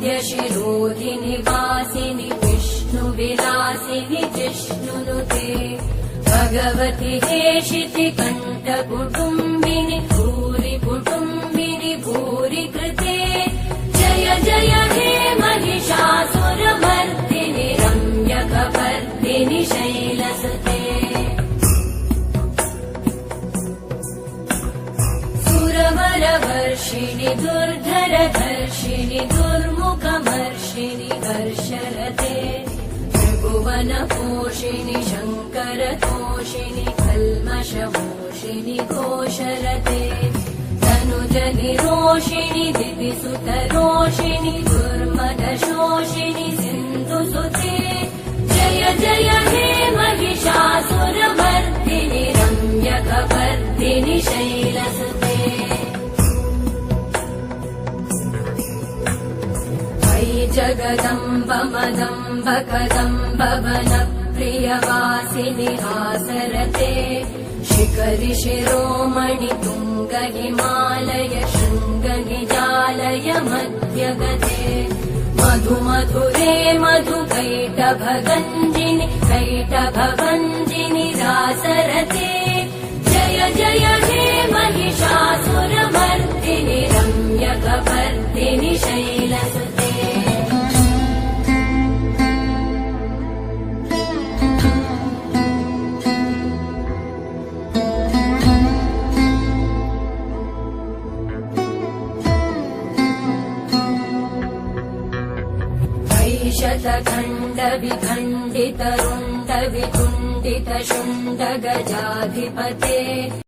श्रीवरविन्द्यशिरोधिनि वासिनि विष्णुविलासिनि जिष्णुनुते भगवति हेशिति कण्ठकुटुम्बिनि भूरि कुटुम्बिनि भूरि कृते जय जय हे महिषासुरमर्दिनि रम्यकपर्दिनि शैलसुते सुरवरवर्षिणि दुर्धरधर्षिणि दुर्मुखमर्षिणि हर्षरते त्रिभुवनपोषिणि शङ्करतोषिणि कल्मषमोषिणि घोषरते तनुजनिरोषिणि दिविसुतरोषिणि दुर्मदशोषिणि सिन्धुसुते जय जय हे महिषासुरमर्दिनि रम्यकपर्दिनि शैलसुते जगदम्ब मदम्ब कदम्ब वनप्रियवासिनि हासरते शिखरि शिरोमणि तुङ्ग हिमालय शृङ्ग निजालय मध्यगते मधु मधुरे मधु कैटभगञ्जिनि कैटभभञ्जिनि रासरते जय जय हे महिषासुरमर्दिनि रम्यकपर्दिनि शैलसुते शतखण्ड विखण्डित रुण्ड विकुण्डित शुण्ड गजाधिपते